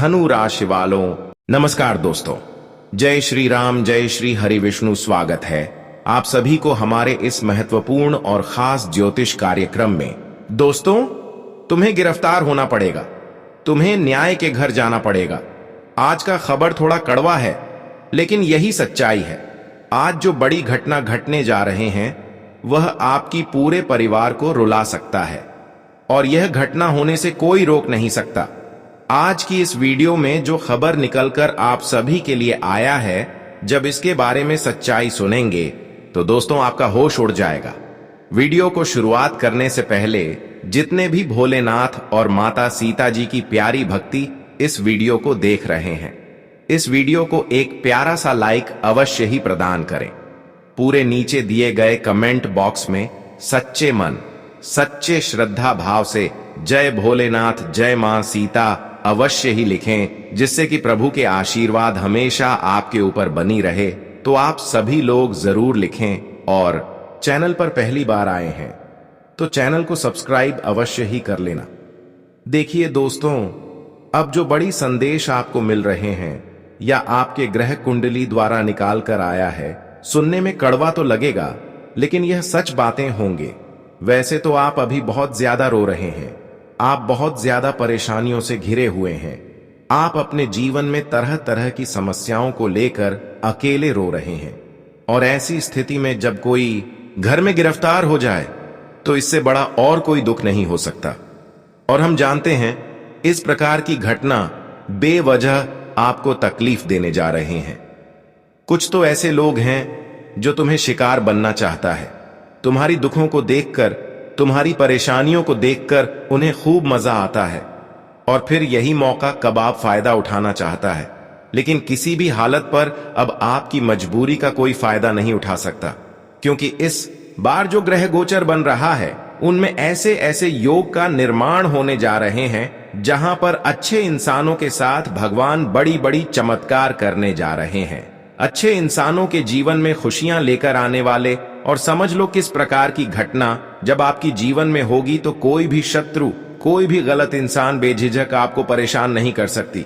धनु राशि वालों, नमस्कार दोस्तों। जय श्री राम, जय श्री हरि विष्णु। स्वागत है आप सभी को हमारे इस महत्वपूर्ण और खास ज्योतिष कार्यक्रम में। दोस्तों, तुम्हें गिरफ्तार होना पड़ेगा, तुम्हें न्याय के घर जाना पड़ेगा। आज का खबर थोड़ा कड़वा है, लेकिन यही सच्चाई है। आज जो बड़ी घटना घटने जा रहे हैं वह आपकी पूरे परिवार को रुला सकता है, और यह घटना होने से कोई रोक नहीं सकता। आज की इस वीडियो में जो खबर निकलकर आप सभी के लिए आया है, जब इसके बारे में सच्चाई सुनेंगे तो दोस्तों आपका होश उड़ जाएगा। वीडियो को शुरुआत करने से पहले जितने भी भोलेनाथ और माता सीता जी की प्यारी भक्ति इस वीडियो को देख रहे हैं, इस वीडियो को एक प्यारा सा लाइक अवश्य ही प्रदान करें। पूरे नीचे दिए गए कमेंट बॉक्स में सच्चे मन, सच्चे श्रद्धा भाव से जय भोलेनाथ, जय मां सीता अवश्य ही लिखें, जिससे कि प्रभु के आशीर्वाद हमेशा आपके ऊपर बनी रहे। तो आप सभी लोग जरूर लिखें, और चैनल पर पहली बार आए हैं तो चैनल को सब्सक्राइब अवश्य ही कर लेना। देखिए दोस्तों, अब जो बड़ी संदेश आपको मिल रहे हैं या आपके ग्रह कुंडली द्वारा निकाल कर आया है, सुनने में कड़वा तो लगेगा, लेकिन यह सच बातें होंगे। वैसे तो आप अभी बहुत ज्यादा रो रहे हैं, आप बहुत ज्यादा परेशानियों से घिरे हुए हैं, आप अपने जीवन में तरह तरह की समस्याओं को लेकर अकेले रो रहे हैं। और ऐसी स्थिति में जब कोई घर में गिरफ्तार हो जाए तो इससे बड़ा और कोई दुख नहीं हो सकता। और हम जानते हैं इस प्रकार की घटना बेवजह आपको तकलीफ देने जा रहे हैं। कुछ तो ऐसे लोग हैं जो तुम्हें शिकार बनना चाहता है। तुम्हारी दुखों को देखकर, तुम्हारी परेशानियों को देखकर उन्हें खूब मजा आता है, और फिर यही मौका कबाब फायदा उठाना चाहता है। लेकिन किसी भी हालत पर अब आपकी मजबूरी का कोई फायदा नहीं उठा सकता, क्योंकि इस बार जो ग्रह गोचर बन रहा है उनमें ऐसे ऐसे योग का निर्माण होने जा रहे हैं जहां पर अच्छे इंसानों के साथ भगवान बड़ी बड़ी चमत्कार करने जा रहे हैं। अच्छे इंसानों के जीवन में खुशियां लेकर आने वाले। और समझ लो किस प्रकार की घटना जब आपकी जीवन में होगी तो कोई भी शत्रु, कोई भी गलत इंसान बेझिझक आपको परेशान नहीं कर सकती।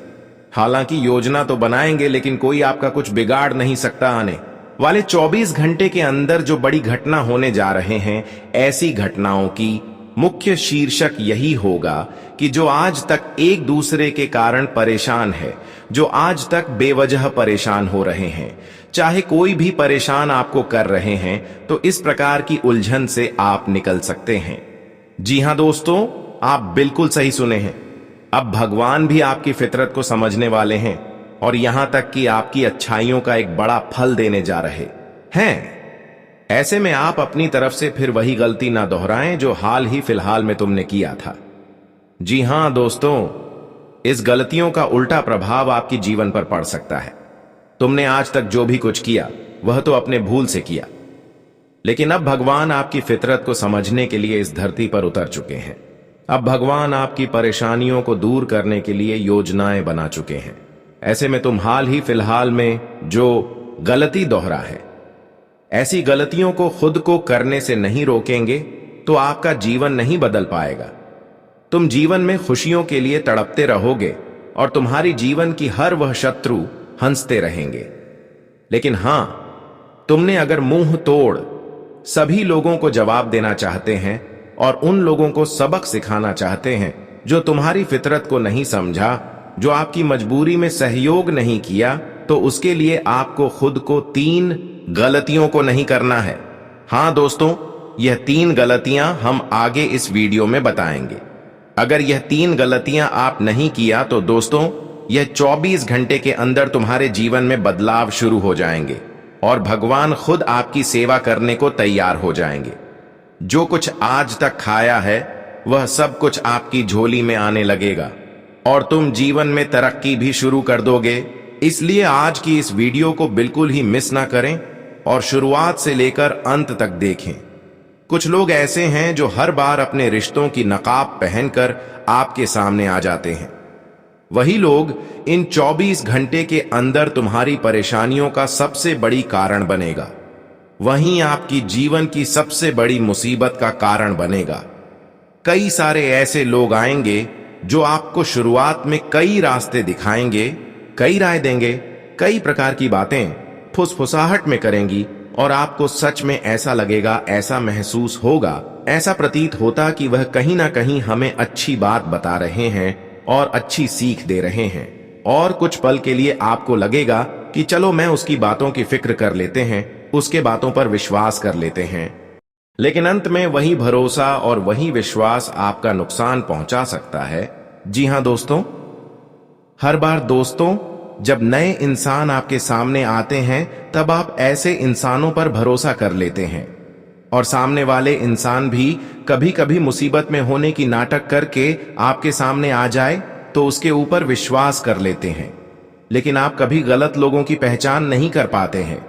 हालांकि योजना तो बनाएंगे, लेकिन कोई आपका कुछ बिगाड़ नहीं सकता। आने वाले 24 घंटे के अंदर जो बड़ी घटना होने जा रहे हैं, ऐसी घटनाओं की मुख्य शीर्षक यही होगा कि जो आज तक एक दूसरे के कारण परेशान है, जो आज तक बेवजह परेशान हो रहे हैं, चाहे कोई भी परेशान आपको कर रहे हैं, तो इस प्रकार की उलझन से आप निकल सकते हैं। जी हां दोस्तों, आप बिल्कुल सही सुने हैं। अब भगवान भी आपकी फितरत को समझने वाले हैं, और यहां तक कि आपकी अच्छाइयों का एक बड़ा फल देने जा रहे हैं। ऐसे में आप अपनी तरफ से फिर वही गलती ना दोहराएं जो हाल ही फिलहाल में तुमने किया था। जी हां दोस्तों, इस गलतियों का उल्टा प्रभाव आपके जीवन पर पड़ सकता है। तुमने आज तक जो भी कुछ किया वह तो अपने भूल से किया, लेकिन अब भगवान आपकी फितरत को समझने के लिए इस धरती पर उतर चुके हैं। अब भगवान आपकी परेशानियों को दूर करने के लिए योजनाएं बना चुके हैं। ऐसे में तुम हाल ही फिलहाल में जो गलती दोहरा है, ऐसी गलतियों को खुद को करने से नहीं रोकेंगे तो आपका जीवन नहीं बदल पाएगा। तुम जीवन में खुशियों के लिए तड़पते रहोगे, और तुम्हारी जीवन की हर वह शत्रु हंसते रहेंगे। लेकिन हां, तुमने अगर मुंह तोड़ सभी लोगों को जवाब देना चाहते हैं और उन लोगों को सबक सिखाना चाहते हैं जो तुम्हारी फितरत को नहीं समझा, जो आपकी मजबूरी में सहयोग नहीं किया, तो उसके लिए आपको खुद को 3 गलतियों को नहीं करना है। हां दोस्तों, यह 3 गलतियां हम आगे इस वीडियो में बताएंगे। अगर यह 3 गलतियां आप नहीं किया तो दोस्तों यह 24 घंटे के अंदर तुम्हारे जीवन में बदलाव शुरू हो जाएंगे, और भगवान खुद आपकी सेवा करने को तैयार हो जाएंगे। जो कुछ आज तक खाया है वह सब कुछ आपकी झोली में आने लगेगा, और तुम जीवन में तरक्की भी शुरू कर दोगे। इसलिए आज की इस वीडियो को बिल्कुल ही मिस ना करें, और शुरुआत से लेकर अंत तक देखें। कुछ लोग ऐसे हैं जो हर बार अपने रिश्तों की नकाब पहनकर आपके सामने आ जाते हैं। वही लोग इन 24 घंटे के अंदर तुम्हारी परेशानियों का सबसे बड़ी कारण बनेगा। वहीं आपकी जीवन की सबसे बड़ी मुसीबत का कारण बनेगा। कई सारे ऐसे लोग आएंगे जो आपको शुरुआत में कई रास्ते दिखाएंगे, कई राय देंगे, कई प्रकार की बातें फुसफुसाहट में करेंगी और आपको सच में ऐसा लगेगा, ऐसा महसूस होगा, ऐसा प्रतीत होता कि वह कहीं ना कहीं हमें अच्छी बात बता रहे हैं और अच्छी सीख दे रहे हैं। और कुछ पल के लिए आपको लगेगा कि चलो मैं उसकी बातों की फिक्र कर लेते हैं, उसके बातों पर विश्वास कर लेते हैं। लेकिन अंत में वही भरोसा और वही विश्वास आपका नुकसान पहुंचा सकता है। जी हां दोस्तों, हर बार दोस्तों जब नए इंसान आपके सामने आते हैं तब आप ऐसे इंसानों पर भरोसा कर लेते हैं और सामने वाले इंसान भी कभी कभी मुसीबत में होने की नाटक करके आपके सामने आ जाए तो उसके ऊपर विश्वास कर लेते हैं। लेकिन आप कभी गलत लोगों की पहचान नहीं कर पाते हैं,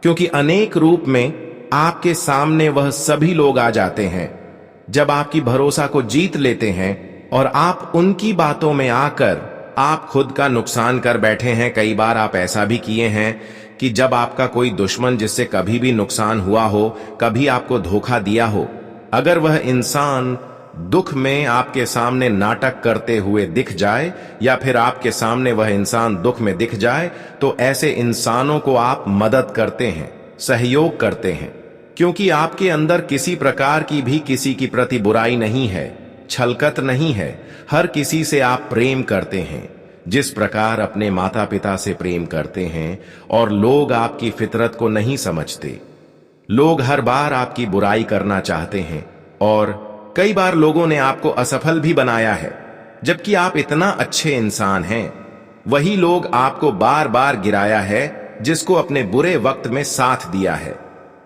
क्योंकि अनेक रूप में आपके सामने वह सभी लोग आ जाते हैं जब आपकी भरोसा को जीत लेते हैं और आप उनकी बातों में आकर आप खुद का नुकसान कर बैठे हैं। कई बार आप ऐसा भी किए हैं कि जब आपका कोई दुश्मन जिससे कभी भी नुकसान हुआ हो, कभी आपको धोखा दिया हो, अगर वह इंसान दुख में आपके सामने नाटक करते हुए दिख जाए या फिर आपके सामने वह इंसान दुख में दिख जाए, तो ऐसे इंसानों को आप मदद करते हैं, सहयोग करते हैं, क्योंकि आपके अंदर किसी प्रकार की भी किसी की प्रति बुराई नहीं है, छलकत नहीं है। हर किसी से आप प्रेम करते हैं जिस प्रकार अपने माता पिता से प्रेम करते हैं। और लोग आपकी फितरत को नहीं समझते। लोग हर बार आपकी बुराई करना चाहते हैं और कई बार लोगों ने आपको असफल भी बनाया है, जबकि आप इतना अच्छे इंसान हैं। वही लोग आपको बार बार गिराया है जिसको अपने बुरे वक्त में साथ दिया है।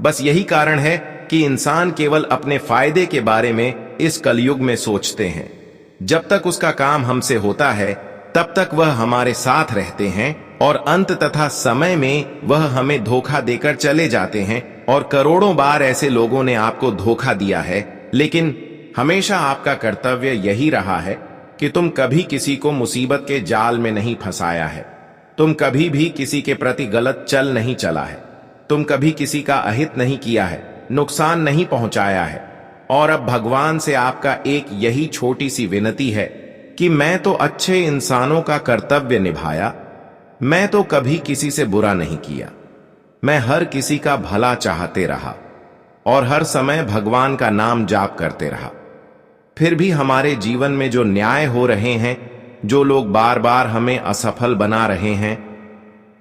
बस यही कारण है कि इंसान केवल अपने फायदे के बारे में इस कलयुग में सोचते हैं। जब तक उसका काम हमसे होता है तब तक वह हमारे साथ रहते हैं और अंत तथा समय में वह हमें धोखा देकर चले जाते हैं। और करोड़ों बार ऐसे लोगों ने आपको धोखा दिया है, लेकिन हमेशा आपका कर्तव्य यही रहा है कि तुम कभी किसी को मुसीबत के जाल में नहीं फंसाया है। तुम कभी भी किसी के प्रति गलत चल नहीं चला है। तुम कभी किसी का अहित नहीं किया है, नुकसान नहीं पहुंचाया है। और अब भगवान से आपका एक यही छोटी सी विनती है कि मैं तो अच्छे इंसानों का कर्तव्य निभाया, मैं तो कभी किसी से बुरा नहीं किया, मैं हर किसी का भला चाहते रहा और हर समय भगवान का नाम जाप करते रहा। फिर भी हमारे जीवन में जो न्याय हो रहे हैं, जो लोग बार बार हमें असफल बना रहे हैं,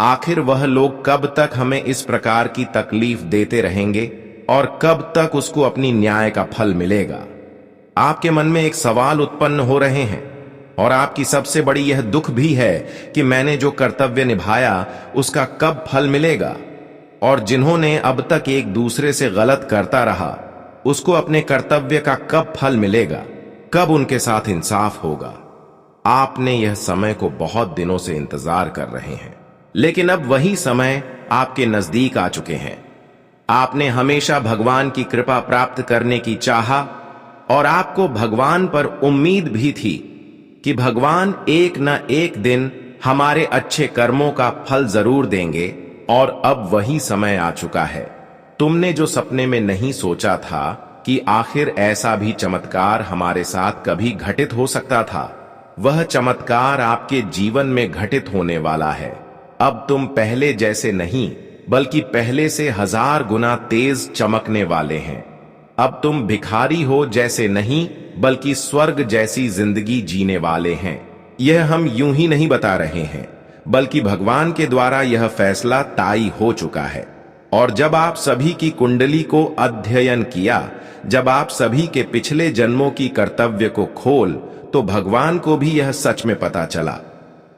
आखिर वह लोग कब तक हमें इस प्रकार की तकलीफ देते रहेंगे और कब तक उसको अपनी न्याय का फल मिलेगा? आपके मन में एक सवाल उत्पन्न हो रहे हैं और आपकी सबसे बड़ी यह दुख भी है कि मैंने जो कर्तव्य निभाया उसका कब फल मिलेगा, और जिन्होंने अब तक एक दूसरे से गलत करता रहा उसको अपने कर्तव्य का कब फल मिलेगा, कब उनके साथ इंसाफ होगा। आपने यह समय को बहुत दिनों से इंतजार कर रहे हैं, लेकिन अब वही समय आपके नजदीक आ चुके हैं। आपने हमेशा भगवान की कृपा प्राप्त करने की चाहा और आपको भगवान पर उम्मीद भी थी कि भगवान एक न एक दिन हमारे अच्छे कर्मों का फल जरूर देंगे। और अब वही समय आ चुका है। तुमने जो सपने में नहीं सोचा था कि आखिर ऐसा भी चमत्कार हमारे साथ कभी घटित हो सकता था, वह चमत्कार आपके जीवन में घटित होने वाला है। अब तुम पहले जैसे नहीं बल्कि पहले से 1000 गुना तेज चमकने वाले हैं। अब तुम भिखारी हो जैसे नहीं बल्कि स्वर्ग जैसी जिंदगी जीने वाले हैं। यह हम यूं ही नहीं बता रहे हैं, बल्कि भगवान के द्वारा यह फैसला तय हो चुका है। और जब आप सभी की कुंडली को अध्ययन किया, जब आप सभी के पिछले जन्मों की कर्तव्य को खोल, तो भगवान को भी यह सच में पता चला।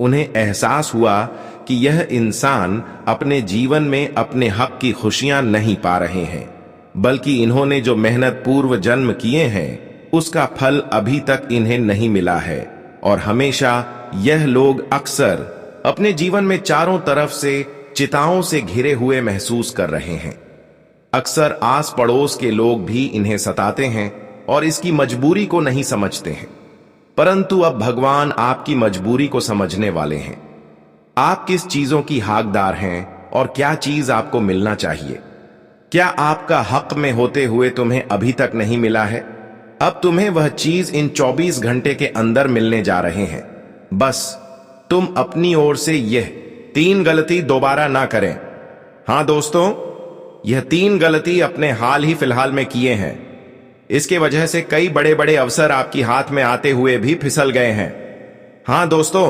उन्हें एहसास हुआ कि यह इंसान अपने जीवन में अपने हक की खुशियां नहीं पा रहे हैं, बल्कि इन्होंने जो मेहनत पूर्व जन्म किए हैं उसका फल अभी तक इन्हें नहीं मिला है। और हमेशा यह लोग अक्सर अपने जीवन में चारों तरफ से चिताओं से घिरे हुए महसूस कर रहे हैं। अक्सर आस पड़ोस के लोग भी इन्हें सताते हैं और इसकी मजबूरी को नहीं समझते हैं, परंतु अब भगवान आपकी मजबूरी को समझने वाले हैं। आप किस चीजों की हकदार हैं और क्या चीज आपको मिलना चाहिए। क्या आपका हक में होते हुए तुम्हें अभी तक नहीं मिला है? अब तुम्हें वह चीज इन 24 घंटे के अंदर मिलने जा रहे हैं। बस तुम अपनी ओर से यह 3 गलती दोबारा ना करें। हां दोस्तों, यह 3 गलती अपने हाल ही फिलहाल में किए हैं। इसके वजह से कई बड़े बड़े अवसर आपकी हाथ में आते हुए भी फिसल गए हैं। हां दोस्तों,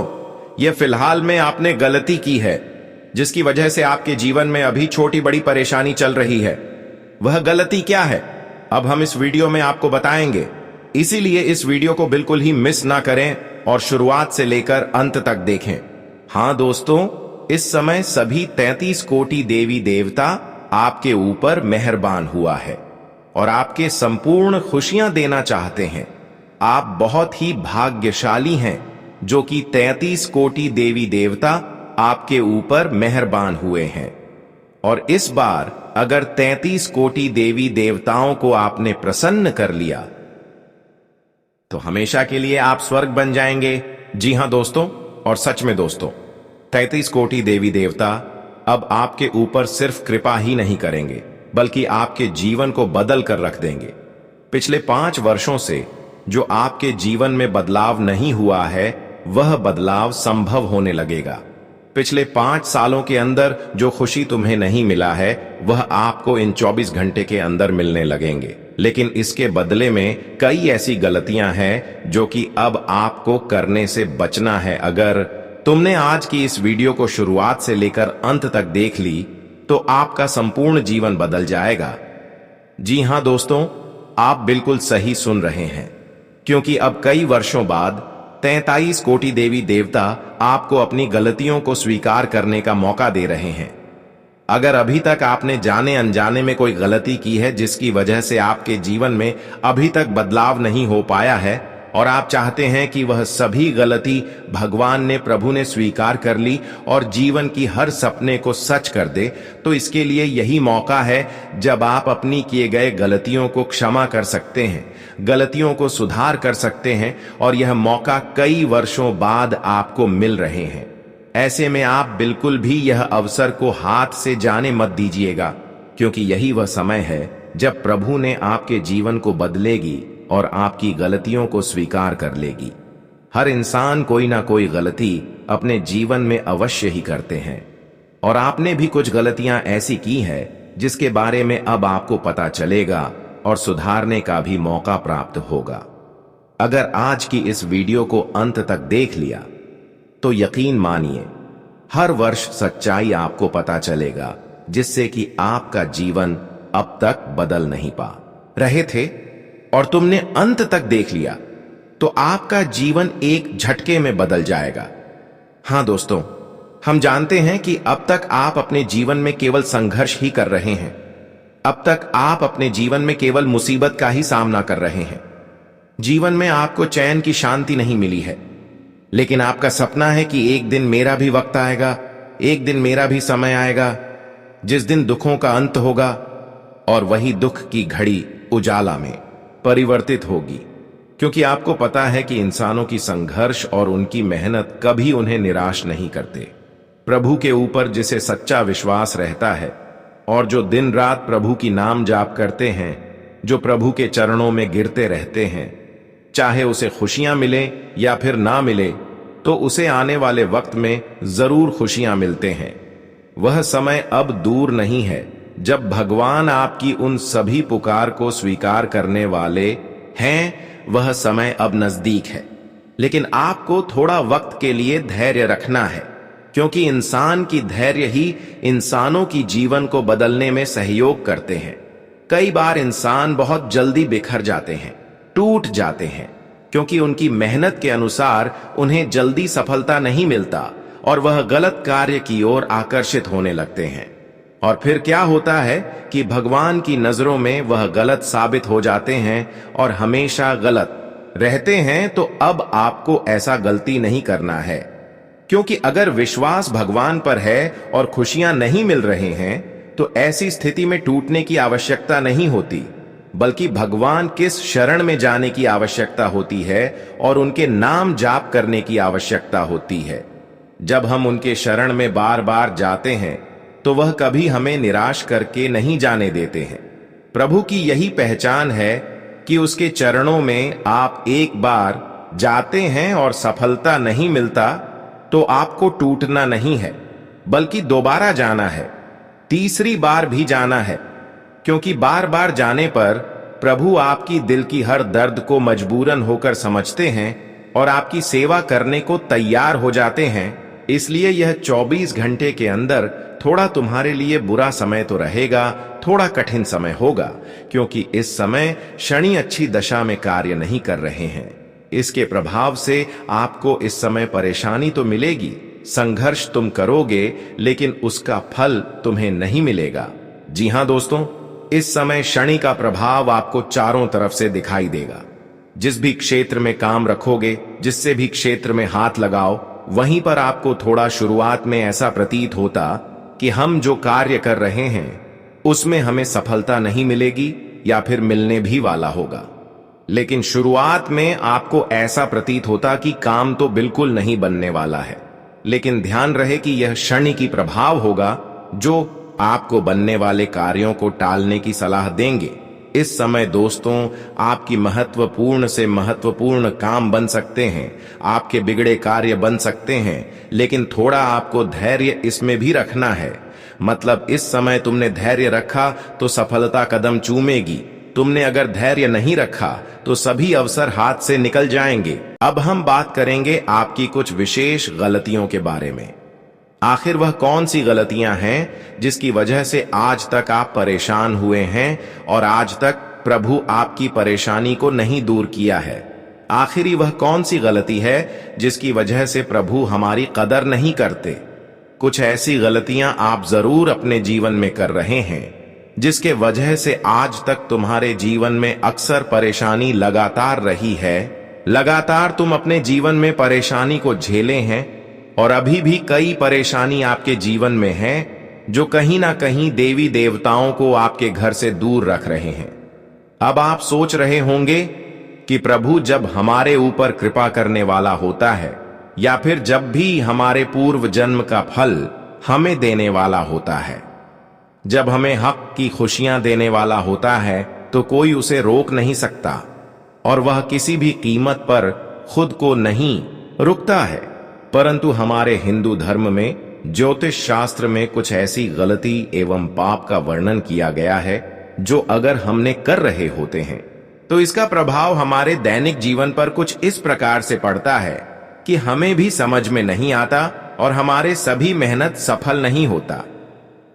यह फिलहाल में आपने गलती की है जिसकी वजह से आपके जीवन में अभी छोटी बड़ी परेशानी चल रही है। वह गलती क्या है, अब हम इस वीडियो में आपको बताएंगे। इसीलिए इस वीडियो को बिल्कुल ही मिस ना करें और शुरुआत से लेकर अंत तक देखें। हां दोस्तों, इस समय सभी 33 कोटि देवी देवता आपके ऊपर मेहरबान हुआ है और आपके संपूर्ण खुशियां देना चाहते हैं। आप बहुत ही भाग्यशाली हैं जो कि 33 कोटि देवी देवता आपके ऊपर मेहरबान हुए हैं। और इस बार अगर 33 कोटि देवी देवताओं को आपने प्रसन्न कर लिया तो हमेशा के लिए आप स्वर्ग बन जाएंगे। जी हां दोस्तों, और सच में दोस्तों, 33 कोटि देवी देवता अब आपके ऊपर सिर्फ कृपा ही नहीं करेंगे बल्कि आपके जीवन को बदल कर रख देंगे। पिछले 5 वर्षों से जो आपके जीवन में बदलाव नहीं हुआ है वह बदलाव संभव होने लगेगा। पिछले 5 सालों के अंदर जो खुशी तुम्हें नहीं मिला है वह आपको इन 24 घंटे के अंदर मिलने लगेंगे। लेकिन इसके बदले में कई ऐसी गलतियां हैं जो कि अब आपको करने से बचना है। अगर तुमने आज की इस वीडियो को शुरुआत से लेकर अंत तक देख ली तो आपका संपूर्ण जीवन बदल जाएगा। जी हां दोस्तों, आप बिल्कुल सही सुन रहे हैं, क्योंकि अब कई वर्षों बाद 33 कोटि देवी देवता आपको अपनी गलतियों को स्वीकार करने का मौका दे रहे हैं। अगर अभी तक आपने जाने अनजाने में कोई गलती की है जिसकी वजह से आपके जीवन में अभी तक बदलाव नहीं हो पाया है और आप चाहते हैं कि वह सभी गलती भगवान ने, प्रभु ने स्वीकार कर ली और जीवन की हर सपने को सच कर दे, तो इसके लिए यही मौका है जब आप अपनी किए गए गलतियों को क्षमा कर सकते हैं, गलतियों को सुधार कर सकते हैं। और यह मौका कई वर्षों बाद आपको मिल रहे हैं। ऐसे में आप बिल्कुल भी यह अवसर को हाथ से जाने मत दीजिएगा, क्योंकि यही वह समय है जब प्रभु ने आपके जीवन को बदलेगी और आपकी गलतियों को स्वीकार कर लेगी। हर इंसान कोई ना कोई गलती अपने जीवन में अवश्य ही करते हैं और आपने भी कुछ गलतियां ऐसी की है जिसके बारे में अब आपको पता चलेगा और सुधारने का भी मौका प्राप्त होगा। अगर आज की इस वीडियो को अंत तक देख लिया तो यकीन मानिए हर वर्ष सच्चाई आपको पता चलेगा, जिससे कि आपका जीवन अब तक बदल नहीं पा रहे थे और तुमने अंत तक देख लिया तो आपका जीवन एक झटके में बदल जाएगा। हां दोस्तों, हम जानते हैं कि अब तक आप अपने जीवन में केवल संघर्ष ही कर रहे हैं। अब तक आप अपने जीवन में केवल मुसीबत का ही सामना कर रहे हैं। जीवन में आपको चैन की शांति नहीं मिली है, लेकिन आपका सपना है कि एक दिन मेरा भी वक्त आएगा, एक दिन मेरा भी समय आएगा जिस दिन दुखों का अंत होगा और वही दुख की घड़ी उजाला में परिवर्तित होगी। क्योंकि आपको पता है कि इंसानों की संघर्ष और उनकी मेहनत कभी उन्हें निराश नहीं करते। प्रभु के ऊपर जिसे सच्चा विश्वास रहता है और जो दिन रात प्रभु की नाम जाप करते हैं, जो प्रभु के चरणों में गिरते रहते हैं, चाहे उसे खुशियां मिले या फिर ना मिले, तो उसे आने वाले वक्त में जरूर खुशियां मिलते हैं। वह समय अब दूर नहीं है जब भगवान आपकी उन सभी पुकार को स्वीकार करने वाले हैं। वह समय अब नजदीक है, लेकिन आपको थोड़ा वक्त के लिए धैर्य रखना है, क्योंकि इंसान की धैर्य ही इंसानों की जीवन को बदलने में सहयोग करते हैं। कई बार इंसान बहुत जल्दी बिखर जाते हैं, टूट जाते हैं, क्योंकि उनकी मेहनत के अनुसार उन्हें जल्दी सफलता नहीं मिलता और वह गलत कार्य की ओर आकर्षित होने लगते हैं। और फिर क्या होता है कि भगवान की नजरों में वह गलत साबित हो जाते हैं और हमेशा गलत रहते हैं। तो अब आपको ऐसा गलती नहीं करना है, क्योंकि अगर विश्वास भगवान पर है और खुशियां नहीं मिल रहे हैं तो ऐसी स्थिति में टूटने की आवश्यकता नहीं होती, बल्कि भगवान किस शरण में जाने की आवश्यकता होती है और उनके नाम जाप करने की आवश्यकता होती है। जब हम उनके शरण में बार बार जाते हैं तो वह कभी हमें निराश करके नहीं जाने देते हैं। प्रभु की यही पहचान है कि उसके चरणों में आप एक बार जाते हैं और सफलता नहीं मिलता तो आपको टूटना नहीं है, बल्कि दोबारा जाना है, तीसरी बार भी जाना है, क्योंकि बार बार जाने पर प्रभु आपकी दिल की हर दर्द को मजबूरन होकर समझते हैं और आपकी सेवा करने को तैयार हो जाते हैं। इसलिए यह 24 घंटे के अंदर थोड़ा तुम्हारे लिए बुरा समय तो रहेगा, थोड़ा कठिन समय होगा, क्योंकि इस समय शनि अच्छी दशा में कार्य नहीं कर रहे हैं। इसके प्रभाव से आपको इस समय परेशानी तो मिलेगी, संघर्ष तुम करोगे, लेकिन उसका फल तुम्हें नहीं मिलेगा। जी हां दोस्तों, इस समय शनि का प्रभाव आपको चारों तरफ से दिखाई देगा। जिस भी क्षेत्र में काम रखोगे, जिससे भी क्षेत्र में हाथ लगाओ, वहीं पर आपको थोड़ा शुरुआत में ऐसा प्रतीत होता कि हम जो कार्य कर रहे हैं उसमें हमें सफलता नहीं मिलेगी या फिर मिलने भी वाला होगा। लेकिन शुरुआत में आपको ऐसा प्रतीत होता कि काम तो बिल्कुल नहीं बनने वाला है। लेकिन ध्यान रहे कि यह शनि की प्रभाव होगा जो आपको बनने वाले कार्यों को टालने की सलाह देंगे। इस समय दोस्तों, आपकी महत्वपूर्ण से महत्वपूर्ण काम बन सकते हैं, आपके बिगड़े कार्य बन सकते हैं, लेकिन थोड़ा आपको धैर्य इसमें भी रखना है। मतलब इस समय तुमने धैर्य रखा तो सफलता कदम चूमेगी, तुमने अगर धैर्य नहीं रखा तो सभी अवसर हाथ से निकल जाएंगे। अब हम बात करेंगे आपकी कुछ विशेष गलतियों के बारे में। आखिर वह कौन सी गलतियां हैं जिसकी वजह से आज तक आप परेशान हुए हैं और आज तक प्रभु आपकी परेशानी को नहीं दूर किया है। आखिरी वह कौन सी गलती है जिसकी वजह से प्रभु हमारी कदर नहीं करते। कुछ ऐसी गलतियां आप जरूर अपने जीवन में कर रहे हैं जिसके वजह से आज तक तुम्हारे जीवन में अक्सर परेशानी लगातार रही है। लगातार तुम अपने जीवन में परेशानी को झेले हैं और अभी भी कई परेशानी आपके जीवन में है जो कहीं ना कहीं देवी देवताओं को आपके घर से दूर रख रहे हैं। अब आप सोच रहे होंगे कि प्रभु जब हमारे ऊपर कृपा करने वाला होता है या फिर जब भी हमारे पूर्व जन्म का फल हमें देने वाला होता है, जब हमें हक की खुशियां देने वाला होता है, तो कोई उसे रोक नहीं सकता और वह किसी भी कीमत पर खुद को नहीं रुकता है। परंतु हमारे हिंदू धर्म में ज्योतिष शास्त्र में कुछ ऐसी गलती एवं पाप का वर्णन किया गया है जो अगर हमने कर रहे होते हैं तो इसका प्रभाव हमारे दैनिक जीवन पर कुछ इस प्रकार से पड़ता है कि हमें भी समझ में नहीं आता और हमारे सभी मेहनत सफल नहीं होता।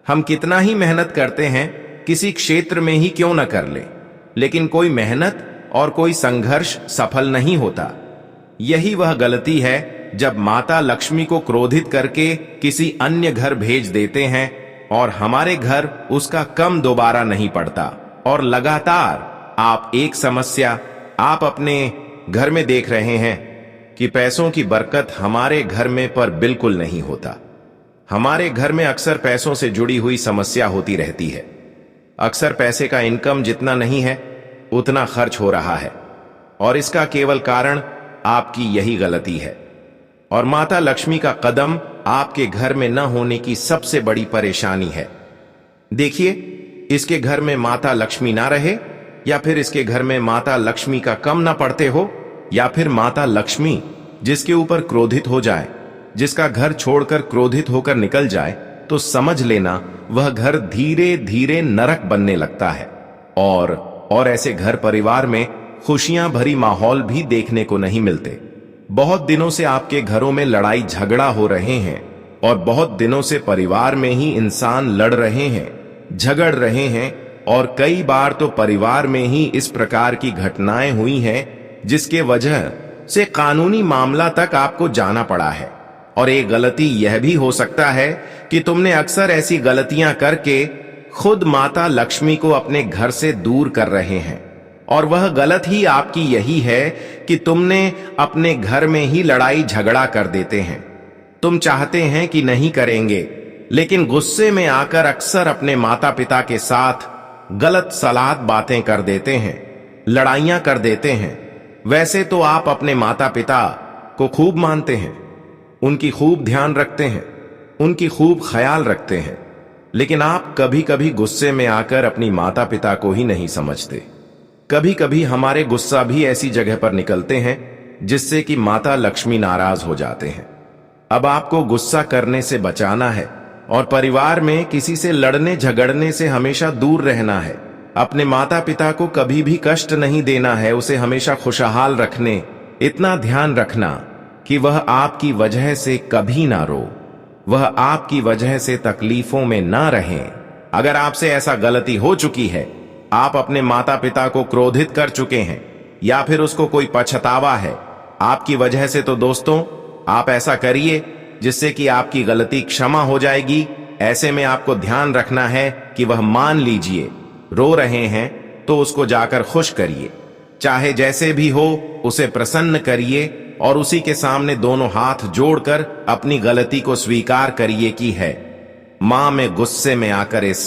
हम कितना ही मेहनत करते हैं, किसी क्षेत्र में ही क्यों न कर ले, लेकिन कोई मेहनत और कोई संघर्ष सफल नहीं होता। यही वह गलती है जब माता लक्ष्मी को क्रोधित करके किसी अन्य घर भेज देते हैं और हमारे घर उसका कम दोबारा नहीं पड़ता और लगातार आप एक समस्या आप अपने घर में देख रहे हैं कि पैसों की बरकत हमारे घर में पर बिल्कुल नहीं होता। हमारे घर में अक्सर पैसों से जुड़ी हुई समस्या होती रहती है। अक्सर पैसे का इनकम जितना नहीं है उतना खर्च हो रहा है और इसका केवल कारण आपकी यही गलती है। और माता लक्ष्मी का कदम आपके घर में न होने की सबसे बड़ी परेशानी है। देखिए, इसके घर में माता लक्ष्मी ना रहे या फिर इसके घर में माता लक्ष्मी का कम ना पड़ते हो या फिर माता लक्ष्मी जिसके ऊपर क्रोधित हो जाए, जिसका घर छोड़कर क्रोधित होकर निकल जाए, तो समझ लेना वह घर धीरे धीरे नरक बनने लगता है। और ऐसे घर परिवार में खुशियां भरी माहौल भी देखने को नहीं मिलते। बहुत दिनों से आपके घरों में लड़ाई झगड़ा हो रहे हैं और बहुत दिनों से परिवार में ही इंसान लड़ रहे हैं, झगड़ रहे हैं और कई बार तो परिवार में ही इस प्रकार की घटनाएं हुई हैं जिसके वजह से कानूनी मामला तक आपको जाना पड़ा है। और एक गलती यह भी हो सकता है कि तुमने अक्सर ऐसी गलतियां करके खुद माता लक्ष्मी को अपने घर से दूर कर रहे हैं और वह गलत ही आपकी यही है कि तुमने अपने घर में ही लड़ाई झगड़ा कर देते हैं। तुम चाहते हैं कि नहीं करेंगे, लेकिन गुस्से में आकर अक्सर अपने माता पिता के साथ गलत सलाह बातें कर देते हैं, लड़ाइयां कर देते हैं। वैसे तो आप अपने माता पिता को खूब मानते हैं, उनकी खूब ध्यान रखते हैं, उनकी खूब ख्याल रखते हैं, लेकिन आप कभी कभी गुस्से में आकर अपनी माता पिता को ही नहीं समझते। कभी कभी हमारे गुस्सा भी ऐसी जगह पर निकलते हैं जिससे कि माता लक्ष्मी नाराज हो जाते हैं। अब आपको गुस्सा करने से बचाना है और परिवार में किसी से लड़ने झगड़ने से हमेशा दूर रहना है। अपने माता पिता को कभी भी कष्ट नहीं देना है, उसे हमेशा खुशहाल रखने, इतना ध्यान रखना कि वह आपकी वजह से कभी ना रो, वह आपकी वजह से तकलीफों में ना रहें। अगर आपसे ऐसा गलती हो चुकी है, आप अपने माता पिता को क्रोधित कर चुके हैं या फिर उसको कोई पछतावा है आपकी वजह से, तो दोस्तों आप ऐसा करिए जिससे कि आपकी गलती क्षमा हो जाएगी। ऐसे में आपको ध्यान रखना है कि वह मान लीजिए रो रहे हैं तो उसको जाकर खुश करिए, चाहे जैसे भी हो उसे प्रसन्न करिए और उसी के सामने दोनों हाथ जोड़कर अपनी गलती को स्वीकार करिए कि है मां मैं गुस्से में आकर इस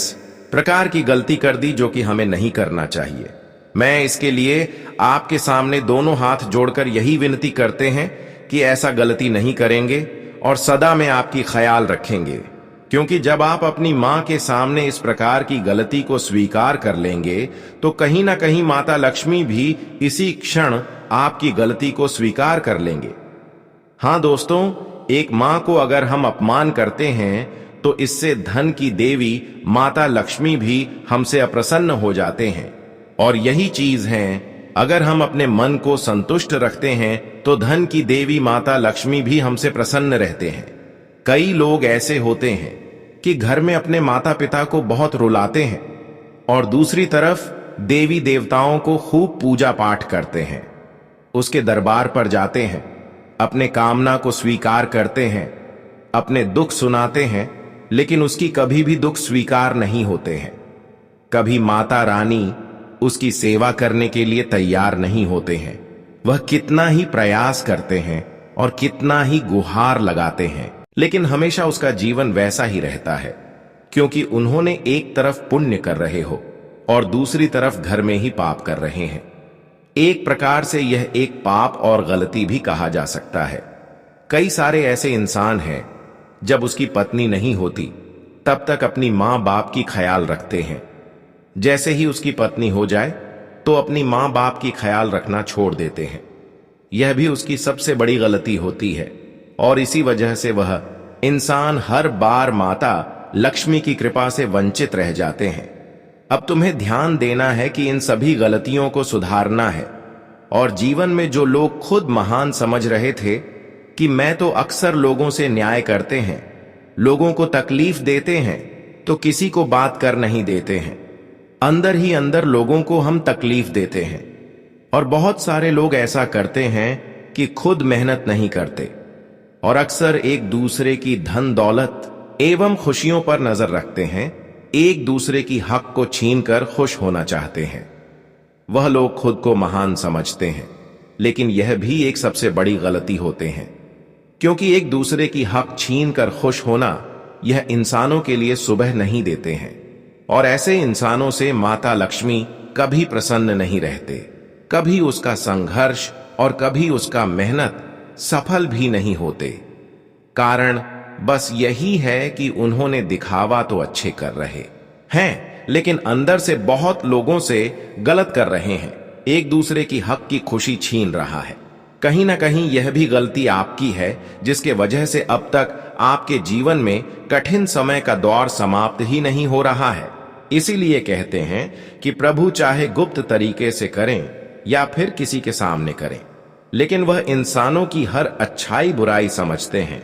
प्रकार की गलती कर दी जो कि हमें नहीं करना चाहिए। मैं इसके लिए आपके सामने दोनों हाथ जोड़कर यही विनती करते हैं कि ऐसा गलती नहीं करेंगे और सदा में आपकी ख्याल रखेंगे, क्योंकि जब आप अपनी मां के सामने इस प्रकार की गलती को स्वीकार कर लेंगे तो कहीं ना कहीं माता लक्ष्मी भी इसी क्षण आपकी गलती को स्वीकार कर लेंगे। हां दोस्तों, एक मां को अगर हम अपमान करते हैं तो इससे धन की देवी माता लक्ष्मी भी हमसे अप्रसन्न हो जाते हैं। और यही चीज है, अगर हम अपने मन को संतुष्ट रखते हैं तो धन की देवी माता लक्ष्मी भी हमसे प्रसन्न रहते हैं। कई लोग ऐसे होते हैं कि घर में अपने माता पिता को बहुत रुलाते हैं और दूसरी तरफ देवी देवताओं को खूब पूजा पाठ करते हैं, उसके दरबार पर जाते हैं, अपने कामना को स्वीकार करते हैं, अपने दुख सुनाते हैं, लेकिन उसकी कभी भी दुख स्वीकार नहीं होते हैं। कभी माता रानी उसकी सेवा करने के लिए तैयार नहीं होते हैं। वह कितना ही प्रयास करते हैं और कितना ही गुहार लगाते हैं, लेकिन हमेशा उसका जीवन वैसा ही रहता है, क्योंकि उन्होंने एक तरफ पुण्य कर रहे हो और दूसरी तरफ घर में ही पाप कर रहे हैं। एक प्रकार से यह एक पाप और गलती भी कहा जा सकता है। कई सारे ऐसे इंसान हैं जब उसकी पत्नी नहीं होती तब तक अपनी मां बाप की ख्याल रखते हैं, जैसे ही उसकी पत्नी हो जाए तो अपनी मां बाप की ख्याल रखना छोड़ देते हैं। यह भी उसकी सबसे बड़ी गलती होती है और इसी वजह से वह इंसान हर बार माता लक्ष्मी की कृपा से वंचित रह जाते हैं। अब तुम्हें ध्यान देना है कि इन सभी गलतियों को सुधारना है। और जीवन में जो लोग खुद महान समझ रहे थे कि मैं तो अक्सर लोगों से न्याय करते हैं, लोगों को तकलीफ देते हैं, तो किसी को बात कर नहीं देते हैं, अंदर ही अंदर लोगों को हम तकलीफ देते हैं। और बहुत सारे लोग ऐसा करते हैं कि खुद मेहनत नहीं करते और अक्सर एक दूसरे की धन दौलत एवं खुशियों पर नजर रखते हैं, एक दूसरे की हक को छीनकर खुश होना चाहते हैं। वह लोग खुद को महान समझते हैं, लेकिन यह भी एक सबसे बड़ी गलती होते हैं, क्योंकि एक दूसरे की हक छीनकर खुश होना यह इंसानों के लिए सुबह नहीं देते हैं। और ऐसे इंसानों से माता लक्ष्मी कभी प्रसन्न नहीं रहते, कभी उसका संघर्ष और कभी उसका मेहनत सफल भी नहीं होते। कारण बस यही है कि उन्होंने दिखावा तो अच्छे कर रहे हैं, लेकिन अंदर से बहुत लोगों से गलत कर रहे हैं, एक दूसरे की हक की खुशी छीन रहा है। कहीं ना कहीं यह भी गलती आपकी है, जिसके वजह से अब तक आपके जीवन में कठिन समय का दौर समाप्त ही नहीं हो रहा है। इसीलिए कहते हैं कि प्रभु चाहे गुप्त तरीके से करें या फिर किसी के सामने करें, लेकिन वह इंसानों की हर अच्छाई बुराई समझते हैं,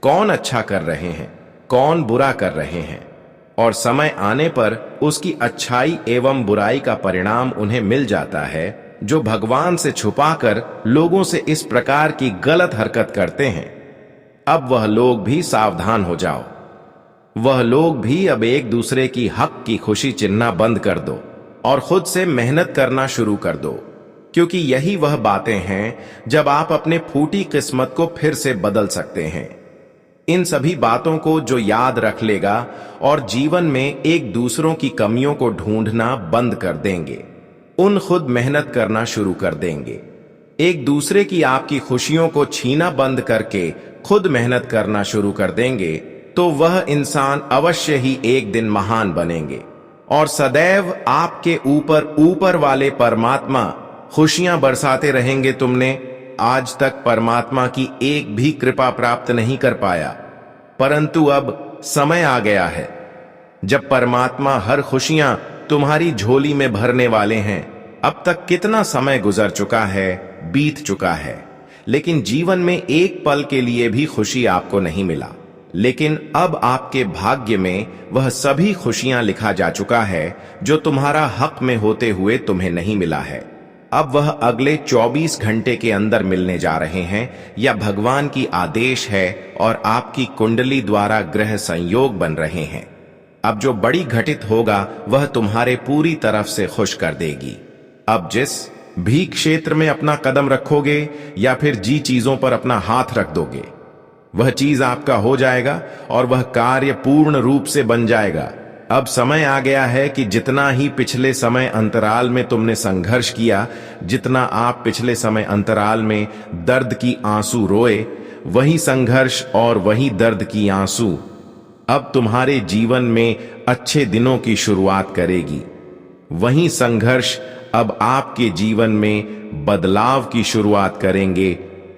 कौन अच्छा कर रहे हैं, कौन बुरा कर रहे हैं, और समय आने पर उसकी अच्छाई एवं बुराई का परिणाम उन्हें मिल जाता है, जो भगवान से छुपाकर लोगों से इस प्रकार की गलत हरकत करते हैं। अब वह लोग भी सावधान हो जाओ, वह लोग भी अब एक दूसरे की हक की खुशी चिन्ना बंद कर दो और खुद से मेहनत करना शुरू कर दो, क्योंकि यही वह बातें हैं जब आप अपने फूटी किस्मत को फिर से बदल सकते हैं। इन सभी बातों को जो याद रख लेगा और जीवन में एक दूसरों की कमियों को ढूंढना बंद कर देंगे, उन खुद मेहनत करना शुरू कर देंगे, एक दूसरे की आपकी खुशियों को छीना बंद करके खुद मेहनत करना शुरू कर देंगे, तो वह इंसान अवश्य ही एक दिन महान बनेंगे और सदैव आपके ऊपर ऊपर वाले परमात्मा खुशियां बरसाते रहेंगे। तुमने आज तक परमात्मा की एक भी कृपा प्राप्त नहीं कर पाया, परंतु अब समय आ गया है जब परमात्मा हर खुशियां तुम्हारी झोली में भरने वाले हैं। अब तक कितना समय गुजर चुका है, बीत चुका है, लेकिन जीवन में एक पल के लिए भी खुशी आपको नहीं मिला। लेकिन अब आपके भाग्य में वह सभी खुशियां लिखा जा चुका है जो तुम्हारा हक में होते हुए तुम्हें नहीं मिला है। अब वह अगले 24 घंटे के अंदर मिलने जा रहे हैं, या भगवान की आदेश है और आपकी कुंडली द्वारा ग्रह संयोग बन रहे हैं। अब जो बड़ी घटित होगा वह तुम्हारे पूरी तरफ से खुश कर देगी। अब जिस भी क्षेत्र में अपना कदम रखोगे या फिर जी चीजों पर अपना हाथ रख दोगे, वह चीज आपका हो जाएगा और वह कार्य पूर्ण रूप से बन जाएगा। अब समय आ गया है कि जितना ही पिछले समय अंतराल में तुमने संघर्ष किया, जितना आप पिछले समय अंतराल में दर्द की आंसू रोए, वही संघर्ष और वही दर्द की आंसू अब तुम्हारे जीवन में अच्छे दिनों की शुरुआत करेगी। वही संघर्ष अब आपके जीवन में बदलाव की शुरुआत करेंगे,